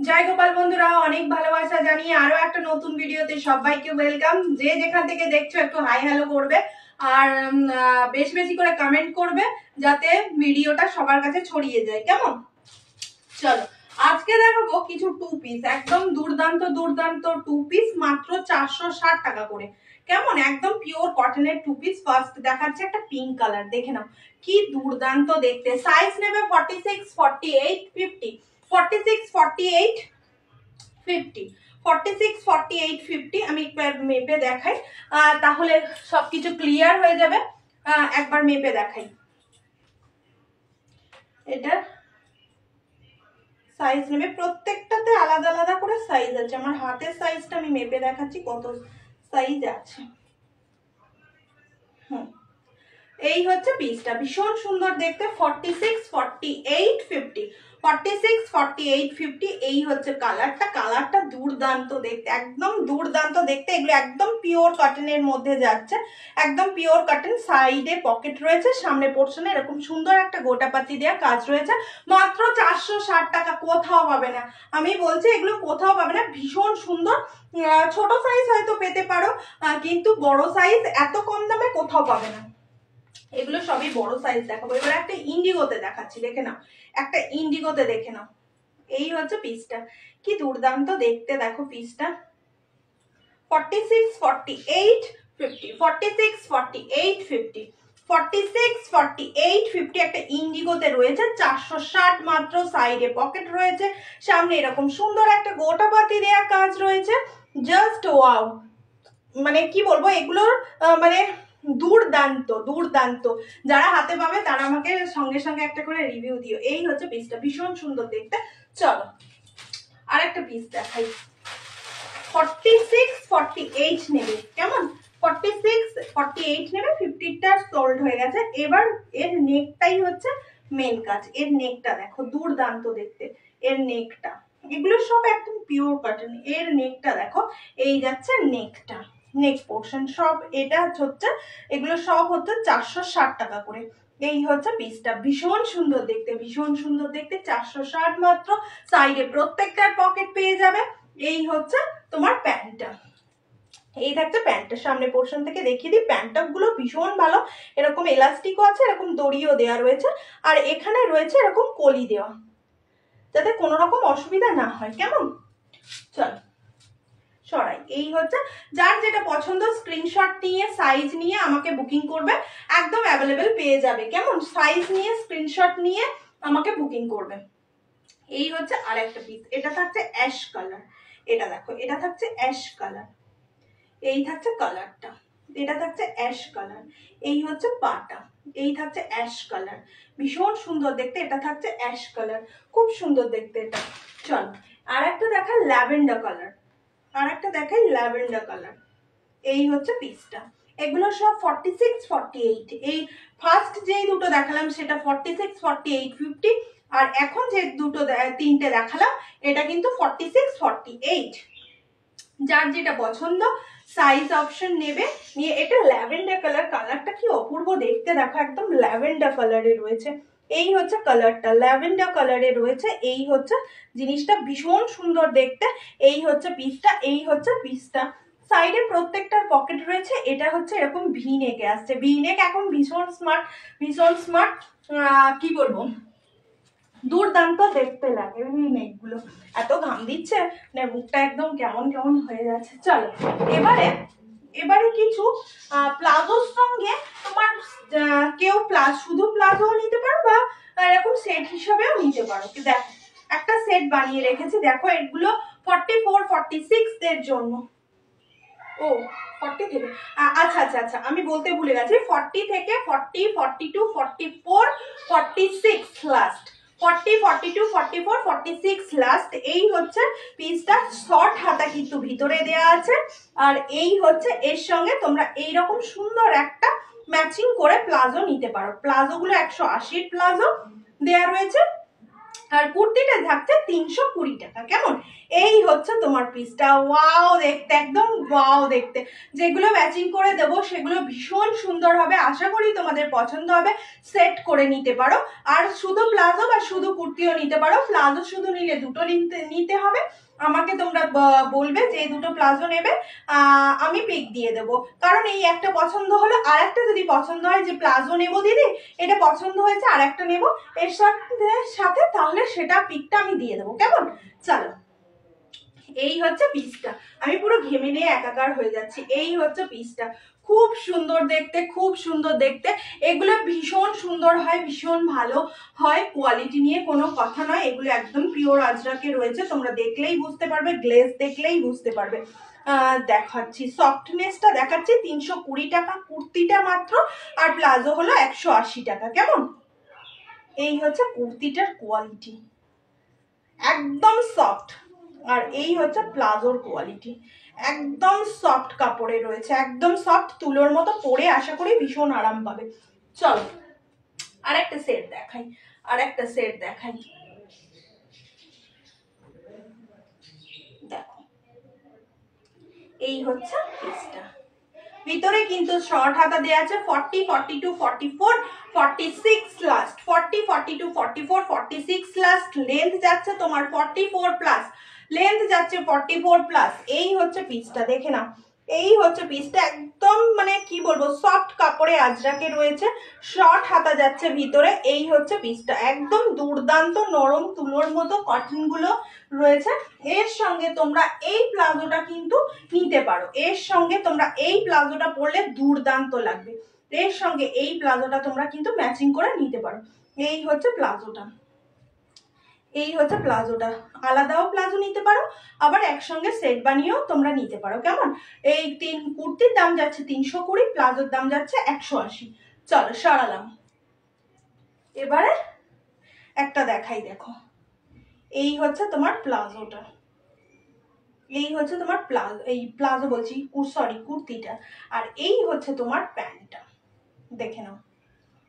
জয় গোপাল বন্ধুরা, অনেক ভালোবাসা জানিয়ে আরো একটা নতুন ভিডিওতে সবাইকে ওয়েলকাম। যে যেখান থেকে দেখছো একটু হাই হ্যালো করবে আর বেশি বেশি করে কমেন্ট করবে যাতে ভিডিওটা সবার কাছে ছড়িয়ে যায়। কেমন? চলো আজকে দেখাবো কিছু টু পিস, একদম দুর্দান্ত দুর্দান্ত টু পিস, মাত্র 460 টাকা করে। কেমন? একদম পিওর কটনের টু পিস। ফার্স্ট দেখাচ্ছে একটা পিঙ্ক কালার, দেখে নাও কি দুর্দান্ত দেখতে। সাইজ নেবে 46, 48, 50, 46, 48, 50, 46, 48, 50। আমি একবার মেপে দেখাই, তাহলে সবকিছু ক্লিয়ার হয়ে যাবে। একবার মেপে দেখাই। এটা সাইজ নেবে, প্রত্যেকটাতে আলাদা আলাদা করে সাইজ আছে। আমার হাতের সাইজটা আমি মেপে দেখাচ্ছি কত সাইজ আছে। এই হচ্ছে পিসটা, ভীষণ সুন্দর দেখতে। 46, 48, 50, 46, 48, 50। এই হচ্ছে কালারটা। কালারটা দুর্দান্ত দেখতে, একদম দুর্দান্ত দেখতে। এগুলো একদম পিওর কটনের মধ্যে যাচ্ছে, একদম পিওর কটন। সাইডে পকেট রয়েছে, সামনে পোর্শনে এরকম সুন্দর একটা গোটাপাতি দেওয়া কাজ রয়েছে। মাত্র 460 টাকা, কোথাও পাবে না। আমি বলছি এগুলো কোথাও পাবে না, ভীষণ সুন্দর। ছোট সাইজ হয়তো পেতে পারো, কিন্তু বড় সাইজ এত কম দামে কোথাও পাবে না। এগুলো সবই বড় সাইজ দেখাবো। এবার একটা ইন্ডিগোতে দেখাচ্ছি, দেখে নাও। একটা ইন্ডিগোতে দেখে নাও। এই হচ্ছে পিসটা, কি দুর্দান্ত দেখতে দেখো পিসটা। 46, 48, 50, 46, 48, 50, 46, 48, 50। একটা ইন্ডিগোতে রয়েছে 460 মাত্র। সাইডে পকেট রয়েছে, সামনে এরকম সুন্দর একটা গোটাপাতি দেয়া কাজ রয়েছে। জাস্ট ওয়াও, মানে কি বলবো, এগুলোর মানে দুর্দান্ত দুর্দান্ত। যারা হাতে পাবে তারা আমাকে সঙ্গে সঙ্গে একটা করে রিভিউ দিও। এই হচ্ছে পিসটা, ভীষণ সুন্দর দেখতে। চলো আর একটা পিস দেখাই। 46, 48 নেবে। কেমন? 46, 48 নেবে। 50টা সোল্ড হয়ে গেছে। এবার এর নেকটাই হচ্ছে মেন কাজ। এর নেকটা দেখো, দুর্দান্ত দেখতে এর নেকটা। এগুলো সব একদম পিওর কটন। এর নেকটা দেখো, এই যাচ্ছে নেকটা, নেক পোর্শন সব। এটা হচ্ছে, এগুলো সব হচ্ছে 460 টাকা করে। এই হচ্ছে পিসটা, ভীষণ সুন্দর দেখতে, ভীষণ সুন্দর দেখতে। 460 মাত্র। সাইডে প্রত্যেকটার পকেট পেয়ে যাবে। এই হচ্ছে তোমার প্যান্টটা। এই থাকছে প্যান্টটা। সামনে পোর্শন থেকে দেখিয়ে দিই, প্যান্টটা গুলো ভীষণ ভালো। এরকম এলাস্টিকও আছে, এরকম দড়িও দেওয়া রয়েছে, আর এখানে রয়েছে এরকম কলি দেওয়া, যাতে কোনো রকম অসুবিধা না হয়। কেমন? চল সরাই। এই হচ্ছে, যার যেটা পছন্দ স্ক্রিনশট নিয়ে সাইজ নিয়ে আমাকে বুকিং করবে, একদম অ্যাভেলেবেল পেয়ে যাবে। কেমন? সাইজ নিয়ে স্ক্রিনশট নিয়ে আমাকে বুকিং করবে। এই হচ্ছে আর একটা পিস। এটা থাকছে অ্যাশ কালার। এটা দেখো, এটা থাকছে অ্যাশ কালার। এই থাকছে কালারটা, এটা থাকছে অ্যাশ কালার। এই হচ্ছে পাটা, এই থাকছে অ্যাশ কালার, ভীষণ সুন্দর দেখতে। এটা থাকছে অ্যাশ কালার, খুব সুন্দর দেখতে এটা। চল আর একটা দেখা, ল্যাভেন্ডার কালার। আর একটা দেখাই ল্যাভেন্ডার কালার। এই হচ্ছে পিসটা। এগুলো সব 46, 48। এই ফার্স্ট যেই দুটো দেখালাম সেটা 46, 48, 50। আর এখন যে দুটো তিনটে দেখালাম এটা কিন্তু 46, 48। যার যেটা পছন্দ সাইজ অপশন নেবে নিয়ে। এটা ল্যাভেন্ডার কালার। কালারটা কি অপূর্ব দেখতে দেখো, একদম ল্যাভেন্ডার কালারে রয়েছে। এই হচ্ছে কালারটা, ল্যাভেন্ডার কালারে রয়েছে। এই হচ্ছে জিনিসটা, ভীষণ সুন্দর দেখতে। এই হচ্ছে পিসটা, এই হচ্ছে পিসটা। সাইডে প্রত্যেকটার পকেট রয়েছে। এটা হচ্ছে এরকম ভি নেকে আসছে। ভি নেক এখন ভীষণ স্মার্ট, ভীষণ স্মার্ট। কি বলবো, দুর্দান্ত দেখতে লাগে এই নেকগুলো। এত ঘাম দিচ্ছে না, বুকটা একদম কেমন কেমন হয়ে যাচ্ছে। চলো এবারে এবারে কিছু প্লাজোর সঙ্গে তোমার কেউ শুধু প্লাজো নিতে পারো, বা এরকম সেট হিসাবেও নিতে পারো। দেখো একটা সেট বানিয়ে রেখেছি, দেখো এগুলো 44, 46 এর জন্য। ও 40 থেকে, আচ্ছা আচ্ছা আচ্ছা, আমি বলতে ভুলে গেছি। 40 থেকে 40, 42, 44, 46 লাস্ট। 40, 42, 44, 46 লাস্ট। এই হচ্ছে পিসটা। শর্ট হাতা কিন্তু ভিতরে দেয়া আছে। আর এই হচ্ছে এর সঙ্গে তোমরা এইরকম সুন্দর একটা ম্যাচিং করে প্লাজো নিতে পারো। প্লাজো গুলো 180 প্লাজো দেয়া রয়েছে। আর কুর্তিটা থাকছে 320 টাকা। কেমন? এই হচ্ছে তোমার পিসটা। ওয়াও দেখতে, একদম ওয়াও দেখতে। যেগুলো ম্যাচিং করে দেবো সেগুলো ভীষণ সুন্দর হবে, আশা করি তোমাদের পছন্দ হবে। সেট করে নিতে পারো। আর শুধু প্লাজো বা শুধু কুর্তিও নিতে পারো। প্লাজো শুধু নিলে দুটো নিতে হবে। আমাকে তোমরা বলবে যে দুটো প্লাজো নেবে, আমি পিক দিয়ে দেবো। কারণ এই একটা পছন্দ হলো, আর একটা যদি পছন্দ হয় যে প্লাজো নেবো দিদি, এটা পছন্দ হয়েছে আর একটা নেবো এর সাথে, তাহলে সেটা পিকটা আমি দিয়ে দেবো। কেমন? চলো, এই হচ্ছে পিসটা। আমি পুরো ঘেমে নিয়ে একাকার হয়ে যাচ্ছি। এই হচ্ছে পিসটা, খুব সুন্দর দেখতে, খুব সুন্দর দেখতে। এগুলো ভীষণ সুন্দর হয়, ভীষণ ভালো হয়, কোয়ালিটি নিয়ে কোনো কথা নয়। এগুলো একদম পিওর আজরাকে রয়েছে, তোমরা দেখলেই বুঝতে পারবে, গ্লেজ দেখলেই বুঝতে পারবে। দেখাচ্ছি সফটনেসটা, দেখাচ্ছি 320 টাকা কুর্তিটা মাত্র, আর প্লাজো হলো 180 টাকা। কেমন? এই হচ্ছে কুর্তিটার কোয়ালিটি, একদম সফট। আর এই হচ্ছে প্লাজোর কোয়ালিটি, একদম সফট কাপড়ে রয়েছে, একদম সফট, তুলোর মতো। পরে আশা করি ভীষণ আরাম পাবে। চলো আর একটা সেট দেখাই, আর একটা সেট দেখাই। দেখো, এই হচ্ছে পিসটা। ভিতরে কিন্তু শর্ট হাতা দেওয়া আছে 40, 42, 44, 46 লাস্ট, 40, 42, 44, 46 লাস্ট। লেন্থ যাচ্ছে তোমার 44 প্লাস, লেন্থ যাচ্ছে 44 প্লাস। এই হচ্ছে পিসটা, দেখে নাও। এই হচ্ছে পিসটা, একদম মানে কি বলবো, সফট কাপড়ে আজরাকে রয়েছে, শর্ট হাতা যাচ্ছে ভিতরে। এই হচ্ছে পিসটা, একদম দুর্দান্ত নরম তুলোর মতো কটন গুলো রয়েছে। এর সঙ্গে তোমরা এই প্লাজোটা কিন্তু নিতে পারো, এর সঙ্গে তোমরা এই প্লাজোটা পরলে দুর্দান্ত লাগবে। এর সঙ্গে এই প্লাজোটা তোমরা কিন্তু ম্যাচিং করে নিতে পারো। এই হচ্ছে প্লাজোটা, এই হচ্ছে প্লাজোটা। আলাদাও প্লাজো নিতে পারো, আবার একসঙ্গে সেট বানিয়েও তোমরা নিতে পারো। কেমন? এই কুর্তির দাম যাচ্ছে 320, প্লাজোর দাম যাচ্ছে 180। চলো সরালাম। এবারে একটা দেখাই, দেখো। এই হচ্ছে তোমার প্লাজোটা, এই হচ্ছে তোমার প্লাজো, এই প্লাজো বলছি, সরি কুর্তিটা। আর এই হচ্ছে তোমার প্যান্টটা, দেখে নাও।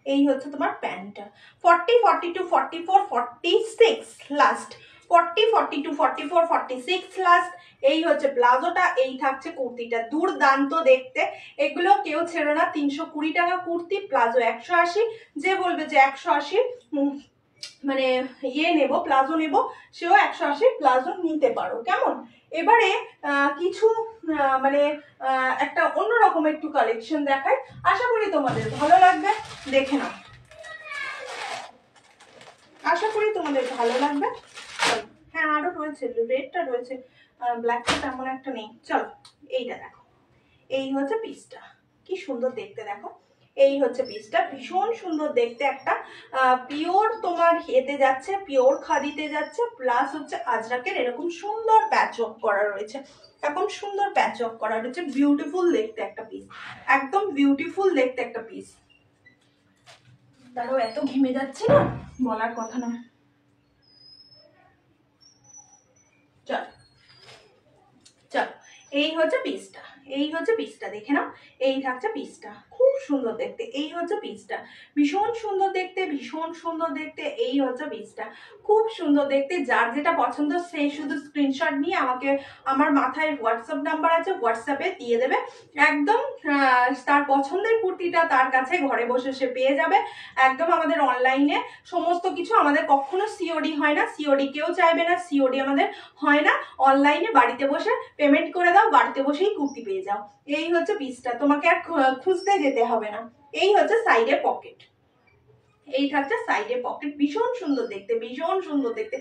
এই হচ্ছে তোমার প্যান্টটা 40, 42, 44, 46 লাস্ট, 40, 42, 44, 46 লাস্ট। এই হচ্ছে প্লাজোটা, এই থাকছে কুর্তিটা, দুর্দান্ত দেখতে। এগুলো কেউ ছেড়ো না। 320 টাকা কুর্তি, প্লাজো 180। যে বলবে যে 180 মানে ইয়ে নেব, প্লাজো নেব, সেও 180 প্লাজো নিতে পারো। কেমন? এবারে কিছু মানে একটা অন্যরকম একটু কালেকশন দেখাই, আশা করি তোমাদের ভালো লাগবে। দেখে নাও, আশা করি তোমাদের ভালো লাগবে। হ্যাঁ আরো রয়েছে, রেডটা রয়েছে, ব্ল্যাকটা তেমন একটা নেই। চলো এইটা দেখো, এই হচ্ছে পিসটা, কি সুন্দর দেখতে দেখো। এই হচ্ছে পিসটা, ভীষণ সুন্দর দেখতে। একটা পিওর তোমার এতে যাচ্ছে, পিওর খাদিতে যাচ্ছে, প্লাস হচ্ছে আজরাকের এরকম সুন্দর প্যাচ ওয়ার্ক করা রয়েছে, এরকম সুন্দর প্যাচ ওয়ার্ক করা রয়েছে। বিউটিফুল দেখতে একটা পিস, একদম বিউটিফুল দেখতে একটা পিস। তারও এত ঘেমে যাচ্ছে না, বলার কথা না। চল চল, এই হচ্ছে পিসটা, এই হচ্ছে পিসটা, দেখে নাও। এই থাকছে পিসটা, খুব সুন্দর দেখতে। এই হচ্ছে পিসটা, ভীষণ সুন্দর দেখতে, ভীষণ সুন্দর দেখতে। এই হচ্ছে পিসটা, খুব সুন্দর দেখতে। যার যেটা পছন্দ সে শুধু স্ক্রিনশট নিয়ে আমাকে, আমার মাথায় হোয়াটসঅ্যাপ নাম্বার আছে, হোয়াটসঅ্যাপে দিয়ে দেবে। একদম তার পছন্দের কুর্তিটা তার কাছে ঘরে বসে সে পেয়ে যাবে। একদম আমাদের অনলাইনে সমস্ত কিছু, আমাদের কখনো সিওডি হয় না, সিওডি কেউ চাইবে না, সিওডি আমাদের হয় না। অনলাইনে বাড়িতে বসে পেমেন্ট করে দাও, বাড়িতে বসেই কুর্তি পেয়ে যাও। এই হচ্ছে পিসটা, তোমাকে আর খুঁজতে যেতে হবে না। এই হচ্ছে সাইডে পকেট, এই থাকছে সাইডে পকেট, ভীষণ সুন্দর দেখতে, ভীষণ সুন্দর দেখতে।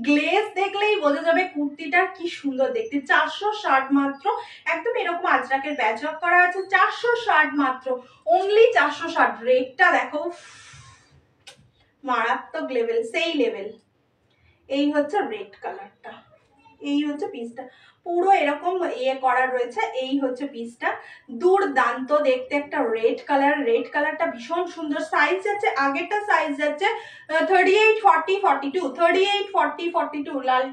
গ্লেজ দেখলেই বোঝা যাবে কুর্তিটা কি সুন্দর দেখতে। 460 মাত্র, একদম এরকম আজরাকের ব্যাচ ওয়ার্ক করা আছে, 460 মাত্র, অনলি 460। রেটটা দেখো, মারাত্মক লেভেল, সেই লেভেল। এই হচ্ছে রেড কালারটা, এই হচ্ছে পিসটা, পুরো এরকম ইয়ে করা রয়েছে। এই হচ্ছে পিসটা, দুর্দান্ত দেখতে একটা রেড কালার। রেড কালারটা ভীষণ সুন্দর। সাইজ যাচ্ছে, আগেরটা সাইজ যাচ্ছে 38, 40, 42, 38, 40, 42। লাল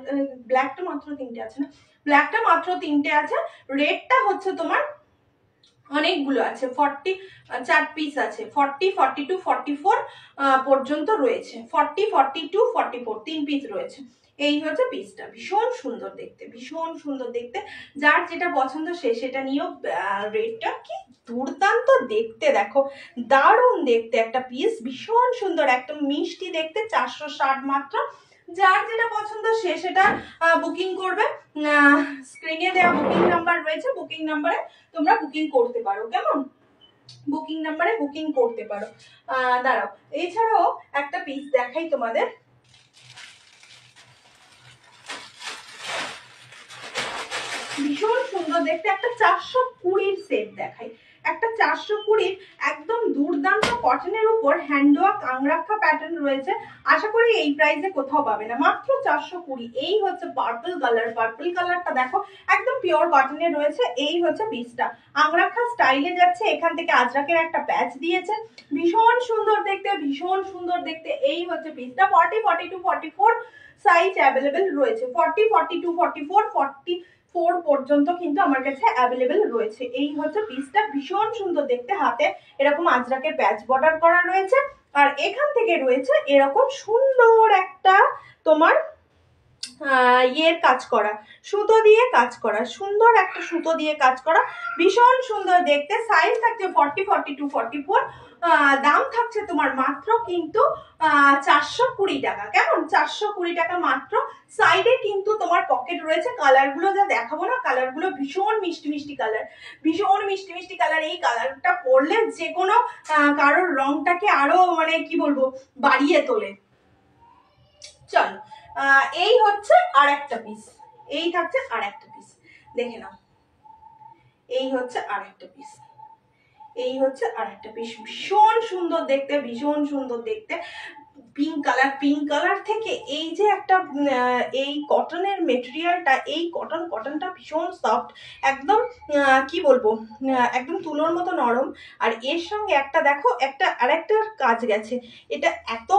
ব্ল্যাকটা মাত্র 3টে আছে না, ব্ল্যাকটা মাত্র 3টে আছে। রেডটা হচ্ছে তোমার অনেকগুলো আছে, 4 পিস আছে, 40, 42, 44 পর্যন্ত রয়েছে, 40, 42, 44 3 পিস রয়েছে। এই হচ্ছে পিসটা, ভীষণ সুন্দর দেখতে, ভীষণ সুন্দর দেখতে। যার যেটা পছন্দ সে সেটা নিয়েও। রেটটা কি দুর্দান্ত দেখতে, দেখো দারুণ দেখতে একটা পিস, ভীষণ সুন্দর, একদম মিষ্টি দেখতে, 460 মাত্র। যার যেটা পছন্দ সে সেটা বুকিং করবে। স্ক্রিনে দেওয়া বুকিং নাম্বার রয়েছে, বুকিং নাম্বারে তোমরা বুকিং করতে পারো, কেমন? বুকিং নাম্বারে বুকিং করতে পারো। দাঁড়াও, এছাড়াও একটা পিস দেখাই তোমাদের, ভীষণ সুন্দর দেখতে একটা 420 সেট দেখাই। একটা 420 একদম দুর্দান্ত কটনের উপর হ্যান্ডওয়ার্ক আংরাক্ষা প্যাটার্ন রয়েছে। আশা করি এই প্রাইসে কোথাও পাবে না, মাত্র 420। এই হচ্ছে পার্পল কালার, পার্পল কালারটা দেখো একদম পিওর কটনের রয়েছে। এই হচ্ছে পিসটা, আংরাক্ষা স্টাইলে যাচ্ছে, এখান থেকে আজরাকের একটা প্যাচ দিয়েছে, ভীষণ সুন্দর দেখতে, ভীষণ সুন্দর দেখতে। এই হচ্ছে পিসটা, 40, 42, 44 সাইজ অ্যাভেলেবেল রয়েছে, 40, 42, 44, 44 পর্যন্ত কিন্তু আমার কাছে অ্যাভেলেবেল রয়েছে। এই হচ্ছে পিসটা, ভীষণ সুন্দর দেখতে, হাতে এরকম আজরাকের প্যাচ বর্ডার করা রয়েছে, আর এখান থেকে রয়েছে এরকম সুন্দর একটা তোমার ইয়ের কাজ করা, সুতো দিয়ে কাজ করা, সুন্দর একটা সুতো দিয়ে কাজ করা, ভীষণ সুন্দর দেখতে। সাইজ থাকছে 40, 42, 44। দাম থাকছে তোমার মাত্র কিন্তু 420 টাকা, কেমন? 420 টাকা মাত্র। সাইডে কিন্তু তোমার পকেট রয়েছে। কালারগুলো যা দেখাবো না, কালারগুলো ভীষণ মিষ্টি মিষ্টি কালার, ভীষণ মিষ্টি মিষ্টি কালার। এই কালারটা পরলে যে কোনো কারোর রংটাকে আরো মানে কি বলবো বাড়িয়ে তোলে। চলো, এই হচ্ছে আর একটা পিস, এই থাকছে আর একটা পিস, দেখে নাও। এই হচ্ছে আর একটা পিস, এই হচ্ছে আর একটা পিস, ভীষণ সুন্দর দেখতে, ভীষণ সুন্দর দেখতে। পিঙ্ক কালার, পিঙ্ক কালার থেকে এই যে একটা এই কটনের মেটেরিয়ালটা, এই কটনটা ভীষণ সফট, একদম কি বলবো একদম তুলোর মতো নরম। আর এর সঙ্গে একটা দেখো একটা আরেকটা কাজ গেছে, এটা এত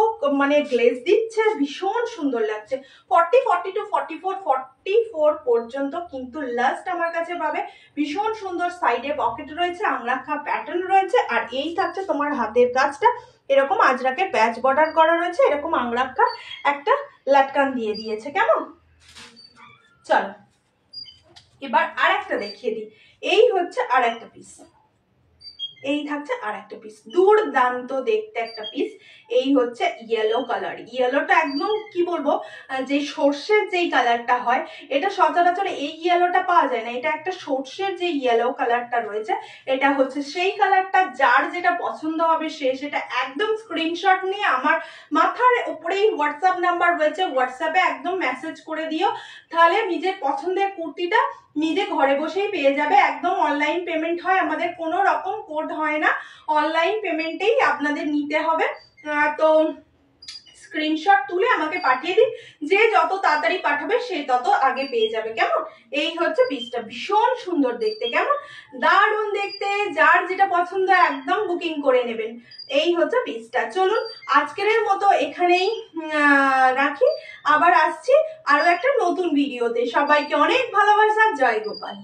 মানে গ্লেজ দিচ্ছে, ভীষণ সুন্দর লাগছে। 40, 42, 44, 44 পর্যন্ত কিন্তু লাস্ট আমার কাছে পাবে। ভীষণ সুন্দর, সাইডে পকেট রয়েছে, আংরাক্ষা প্যাটার্ন রয়েছে, আর এই থাকছে তোমার হাতের কাজটা, এরকম আজরাকের প্যাচ বর্ডার করা রয়েছে, এরকম আংরাক্ষার একটা লাটকান দিয়ে দিয়েছে, কেমন? চলো এবার আর একটা দেখিয়ে দিই। এই হচ্ছে আর একটা পিস, এই থাকছে আর একটা পিস, দুর্দান্ত দেখতে একটা পিস। এই হচ্ছে ইয়েলো কালার, ইয়েলোটা একদম কি বলবো যে সর্ষের যেই কালারটা হয়, এটা সচরাচর এই ইয়েলোটা পাওয়া যায় না, এটা একটা সর্ষের যে ইয়েলো কালারটা রয়েছে, এটা হচ্ছে সেই কালারটা। যার যেটা পছন্দ হবে সে সেটা একদম স্ক্রিনশট নিয়ে আমার মাথার উপরেই হোয়াটসঅ্যাপ নাম্বার রয়েছে, হোয়াটসঅ্যাপে একদম মেসেজ করে দিও, তাহলে নিজের পছন্দের কুর্তিটা নিজে ঘরে বসেই পেয়ে যাবে। একদম অনলাইন পেমেন্ট হয় আমাদের, কোনো রকম কোড হয় না, অনলাইন পেমেন্টেই আপনাদের নিতে হবে। তো স্ক্রিনশট তুলে আমাকে পাঠিয়ে দিন, যে যত তাড়াতাড়ি পাঠাবে সে তত আগে পেয়ে যাবে, কেমন? এই হচ্ছে পিসটা, ভীষণ সুন্দর দেখতে, কেমন? দারুণ দেখতে, যার যেটা পছন্দ একদম বুকিং করে নেবেন। এই হচ্ছে পিসটা। চলুন আজকের মতো এখানেই রাখি, আবার আসছি আরো একটা নতুন ভিডিওতে। সবাইকে অনেক ভালোবাসা, জয় গোপাল।